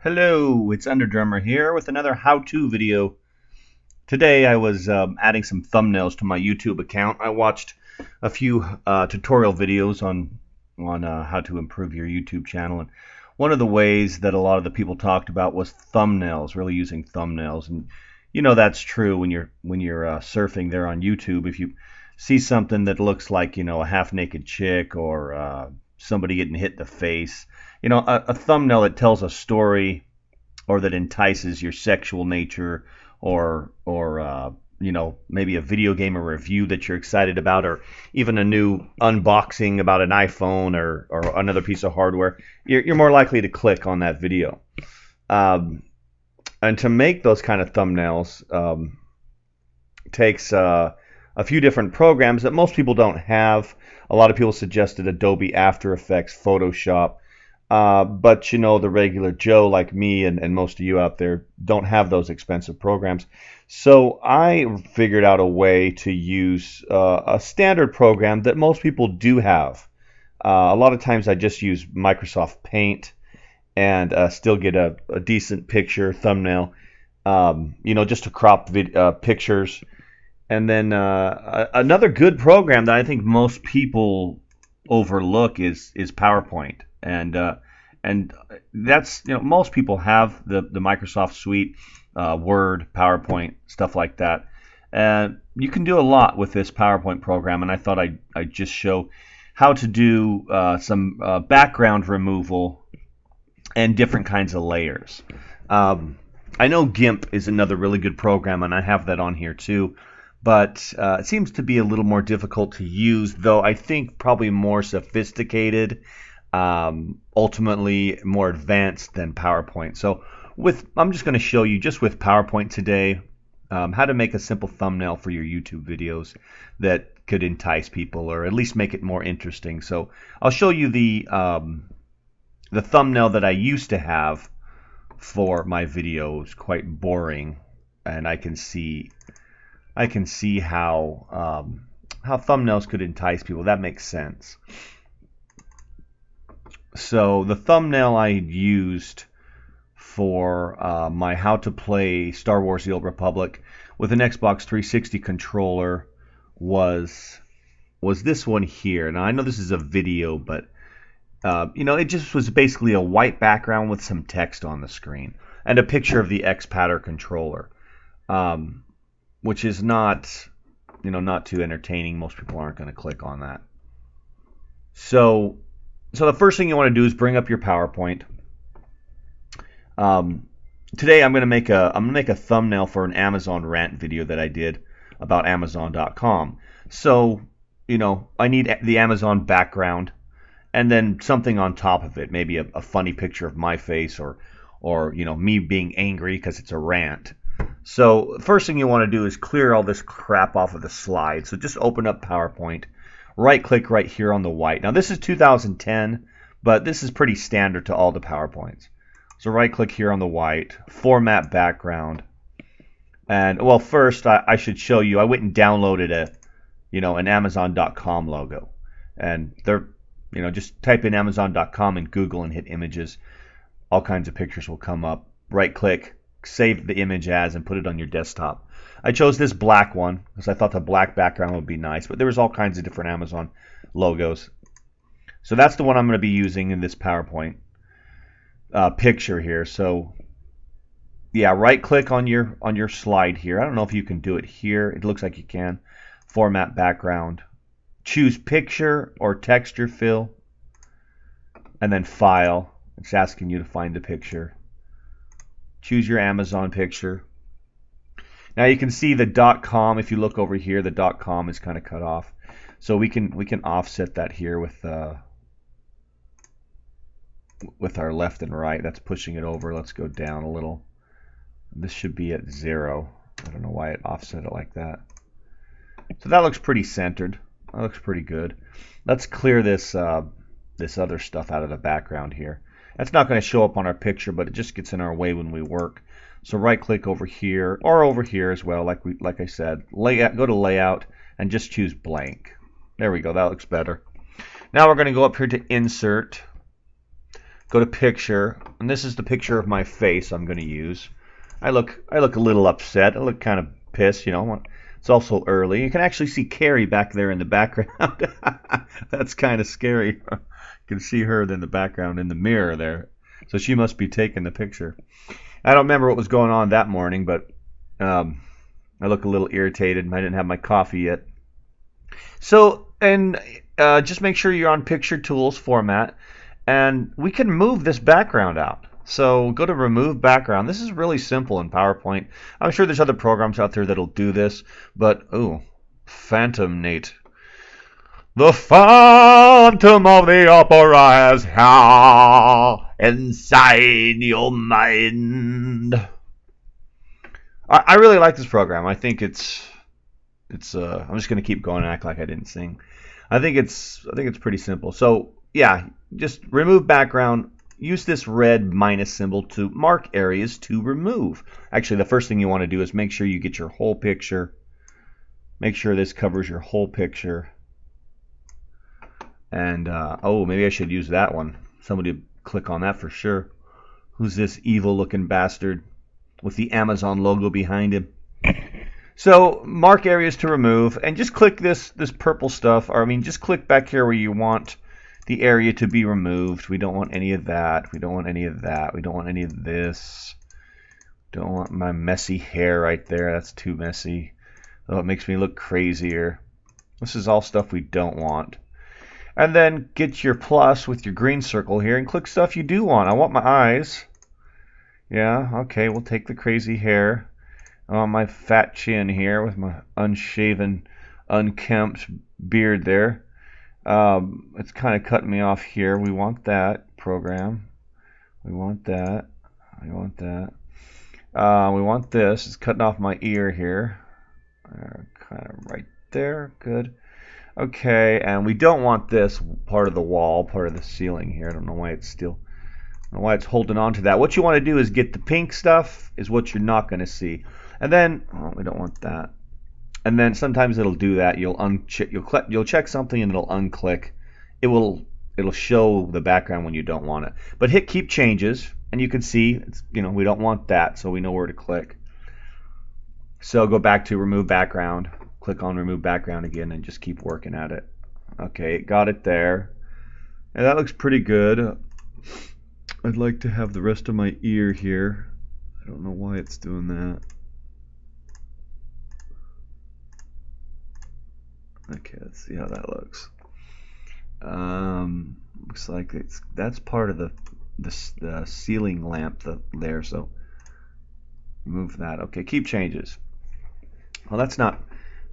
Hello, it's Underdrummer here with another how-to video. Today I was adding some thumbnails to my YouTube account. I watched a few tutorial videos on how to improve your YouTube channel, and one of the ways that a lot of the people talked about was thumbnails, really using thumbnails. And you know that's true when you're surfing there on YouTube. If you see something that looks like a half-naked chick or somebody getting hit in the face, a thumbnail that tells a story or that entices your sexual nature, or maybe a video game or review that you're excited about, or even a new unboxing about an iPhone or another piece of hardware, you're more likely to click on that video. And to make those kind of thumbnails takes a few different programs that most people don't have. A lot of people suggested Adobe After Effects, Photoshop, but the regular Joe like me and most of you out there don't have those expensive programs. So I figured out a way to use a standard program that most people do have. A lot of times I just use Microsoft Paint and still get a decent picture thumbnail, just to crop pictures. And then another good program that I think most people overlook is PowerPoint, and that's most people have the Microsoft suite, Word, PowerPoint, stuff like that, and you can do a lot with this PowerPoint program. And I thought I'd just show how to do some background removal and different kinds of layers. I know GIMP is another really good program, and I have that on here too. But it seems to be a little more difficult to use, though I think probably more sophisticated, ultimately more advanced than PowerPoint. So I'm just going to show you just with PowerPoint today how to make a simple thumbnail for your YouTube videos that could entice people, or at least make it more interesting. So I'll show you the thumbnail that I used to have for my videos. Quite boring, and I can see how thumbnails could entice people. That makes sense. So the thumbnail I used for my how to play Star Wars: The Old Republic with an Xbox 360 controller was this one here. Now I know this is a video, but it just was basically a white background with some text on the screen and a picture of the X-Patter controller. Which is not too entertaining. Most people aren't going to click on that. So the first thing you want to do is bring up your PowerPoint. Today I'm going to make a thumbnail for an Amazon rant video that I did about Amazon.com. So I need the Amazon background, and then something on top of it, maybe a funny picture of my face, or me being angry because it's a rant. So first thing you want to do is clear all this crap off of the slide. So just open up PowerPoint, right click right here on the white. Now this is 2010, but this is pretty standard to all the PowerPoints. So right click here on the white, format background. And well, first I should show you, I went and downloaded an Amazon.com logo. And they're, just type in Amazon.com in Google and hit images. All kinds of pictures will come up. Right click, save the image as, and put it on your desktop. I chose this black one because I thought the black background would be nice, but there was all kinds of different Amazon logos. So that's the one I'm going to be using in this PowerPoint picture here. So yeah, right click on your slide here. I don't know if you can do it here. It looks like you can. Format background. Choose picture or texture fill, and then file. It's asking you to find the picture. Choose your Amazon picture. Now you can see the .com. If you look over here, the .com is kind of cut off. So we can offset that here with our left and right. That's pushing it over. Let's go down a little. This should be at 0. I don't know why it offset it like that. So that looks pretty centered. That looks pretty good. Let's clear this this other stuff out of the background here. That's not going to show up on our picture, but it just gets in our way when we work. So right click over here, or over here as well, like I said. Layout, go to layout and just choose blank. There we go, that looks better. Now we're going to go up here to insert, go to picture, and this is the picture of my face I'm going to use. I look a little upset. I look kind of pissed, you know. It's also early. You can actually see Carrie back there in the background. That's kind of scary. You can see her in the background in the mirror there. So she must be taking the picture. I don't remember what was going on that morning, but I look a little irritated. I didn't have my coffee yet. So, and just make sure you're on Picture Tools format, and we can move this background out. So go to Remove Background. This is really simple in PowerPoint. I'm sure there's other programs out there that'll do this, but ooh, Phantom Nate. The Phantom of the Opera is here inside your mind. I really like this program. I think it's I'm just gonna keep going and act like I didn't sing. I think it's pretty simple. So yeah, just remove background. Use this red minus symbol to mark areas to remove. Actually, the first thing you want to do is make sure you get your whole picture. Make sure this covers your whole picture. And oh, maybe I should use that one. Somebody click on that for sure. Who's this evil-looking bastard with the Amazon logo behind him? So mark areas to remove, and just click this purple stuff, or I mean, just click back here where you want the area to be removed. We don't want any of that. We don't want any of that. We don't want any of this. Don't want my messy hair right there. That's too messy. Oh, it makes me look crazier. This is all stuff we don't want. And then get your plus with your green circle here and click stuff you do want. I want my eyes. Yeah, okay, we'll take the crazy hair. I want my fat chin here with my unshaven, unkempt beard there. It's kind of cutting me off here. We want that program. We want that. We want that. We want this. It's cutting off my ear here. Kind of right there. Good. Okay, and we don't want this part of the wall, part of the ceiling here. I don't know why it's still, I don't know why it's holding on to that. What you want to do is get the pink stuff is what you're not going to see. And then, oh, we don't want that. And then sometimes it'll do that. You'll check something and it'll unclick. It'll show the background when you don't want it. But hit Keep Changes, and you can see it's, you know, we don't want that, so we know where to click. So go back to Remove Background. Click on Remove Background again, and just keep working at it. Okay, got it there. And that looks pretty good. I'd like to have the rest of my ear here. I don't know why it's doing that. Okay, let's see how that looks. Looks like that's part of the ceiling lamp there. So remove that. Okay, keep changes. Well, that's not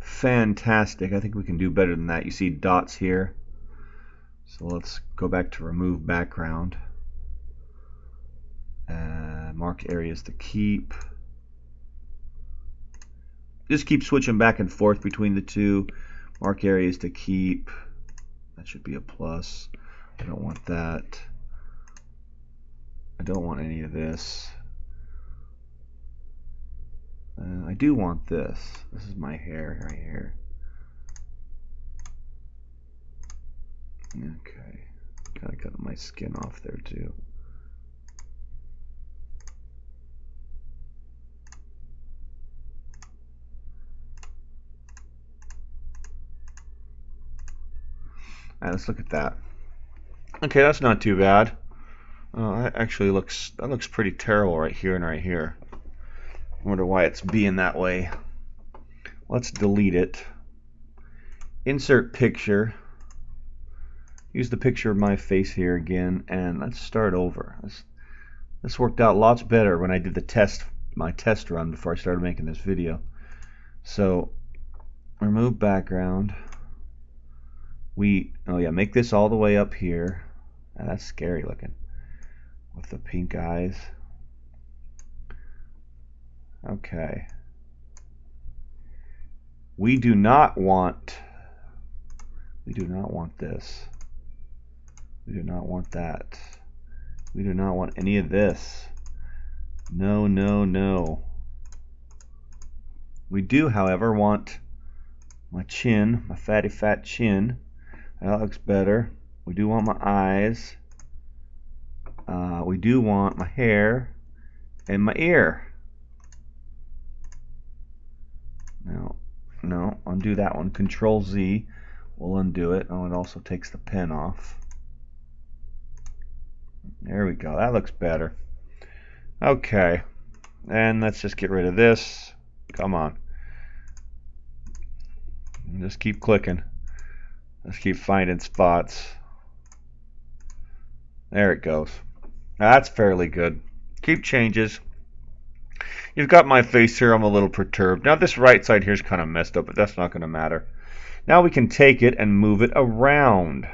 fantastic. I think we can do better than that. You see dots here. So let's go back to Remove Background. Mark areas to keep. Just keep switching back and forth between the two. Mark areas to keep. That should be a plus. I don't want that. I don't want any of this. I do want this. This is my hair right here. Okay. Kind of cut my skin off there too. Alright, let's look at that. Okay, that's not too bad. That actually looks pretty terrible right here and right here. I wonder why it's being that way. Let's delete it. Insert picture. Use the picture of my face here again, and let's start over. This worked out lots better when I did my test run before I started making this video. So, remove background. Oh yeah, make this all the way up here. That's scary looking with the pink eyes. Okay. We do not want this. We do not want that. We do not want any of this. No, no, no. We do, however, want my chin, my fatty fat chin. That looks better. We do want my eyes. We do want my hair and my ear. No, undo that one. Control Z will undo it. Oh, it also takes the pen off. There we go. That looks better. Okay. And let's just get rid of this. Come on. Just keep clicking. Let's keep finding spots. There it goes. That's fairly good. Keep changes. You've got my face here. I'm a little perturbed. Now this right side here is kind of messed up, but that's not going to matter. Now we can take it and move it around.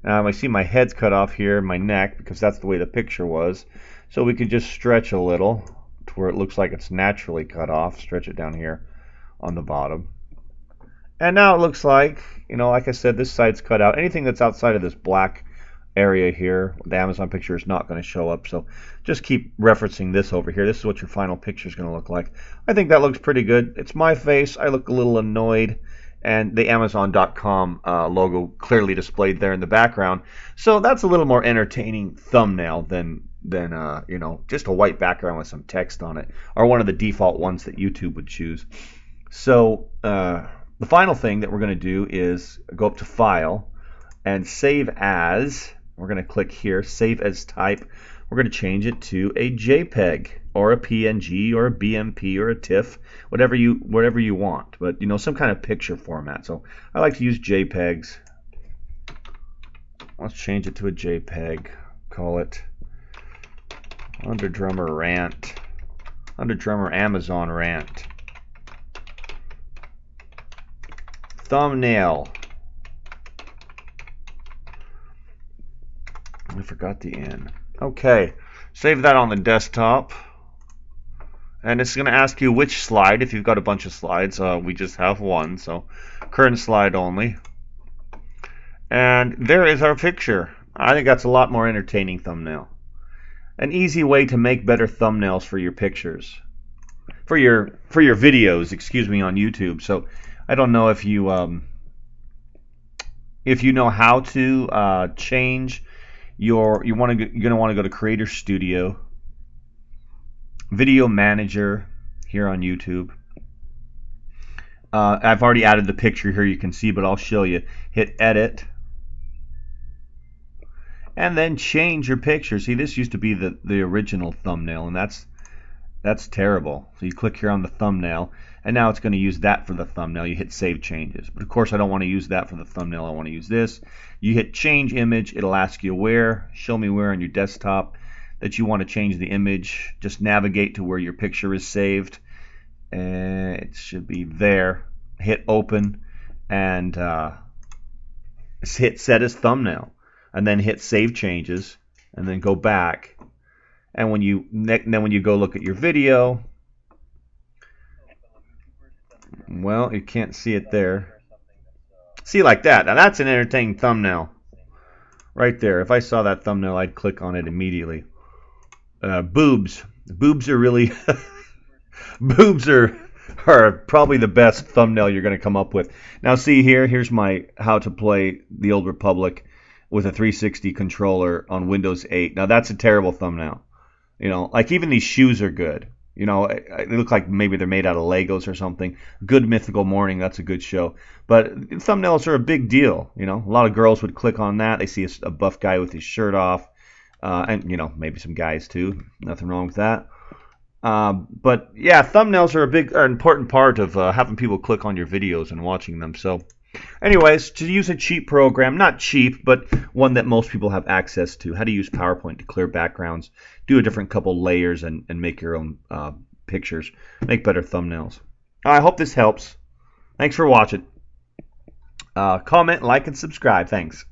I see my head's cut off here, my neck, because that's the way the picture was. So we can just stretch a little to where it looks like it's naturally cut off. Stretch it down here on the bottom. And now it looks like, like I said, this side's cut out. Anything that's outside of this black area here, the Amazon picture is not going to show up. So just keep referencing this over here. This is what your final picture is going to look like. I think that looks pretty good. It's my face. I look a little annoyed. And the Amazon.com logo clearly displayed there in the background. So that's a little more entertaining thumbnail than just a white background with some text on it, or one of the default ones that YouTube would choose. So the final thing that we're going to do is go up to File and Save As. We're going to click here, Save As Type. We're going to change it to a JPEG or a PNG or a BMP or a TIFF, whatever you want, but some kind of picture format. So I like to use JPEGs. Let's change it to a JPEG. Call it Underdrummer Rant. Underdrummer Amazon Rant. Thumbnail. I forgot the N. Okay, save that on the desktop. And it's going to ask you which slide. If you've got a bunch of slides, we just have one, so current slide only. And there is our picture. I think that's a lot more entertaining thumbnail. An easy way to make better thumbnails for your pictures, for your videos, excuse me, on YouTube. So I don't know if you know how to change you're going to want to go to Creator Studio, Video Manager here on YouTube. I've already added the picture here, you can see, but I'll show you. Hit Edit, and then change your picture. See, this used to be the original thumbnail, and that's terrible. So you click here on the thumbnail, and now it's going to use that for the thumbnail. You hit Save Changes. But of course, I don't want to use that for the thumbnail. I want to use this. You hit Change Image. It'll ask you where. Show me where on your desktop that you want to change the image. Just navigate to where your picture is saved. It should be there. Hit Open, and hit Set as Thumbnail. And then hit Save Changes, and then go back. And when you go look at your video, well, you can't see it there. See, like that. Now that's an entertaining thumbnail right there. If I saw that thumbnail, I'd click on it immediately. Boobs. Boobs are really boobs are probably the best thumbnail you're going to come up with. Now see here, here's my how to play the Old Republic with a 360 controller on Windows 8. Now that's a terrible thumbnail. Like even these shoes are good. They look like maybe they're made out of Legos or something. Good Mythical Morning, that's a good show. But thumbnails are a big deal. A lot of girls would click on that. They see a buff guy with his shirt off, and maybe some guys too. Nothing wrong with that. But yeah, thumbnails are an important part of having people click on your videos and watching them. So anyways, to use a cheap program, not cheap, but one that most people have access to, how to use PowerPoint to clear backgrounds, do a different couple layers, and make your own pictures, make better thumbnails. I hope this helps. Thanks for watching. Comment, like, and subscribe. Thanks.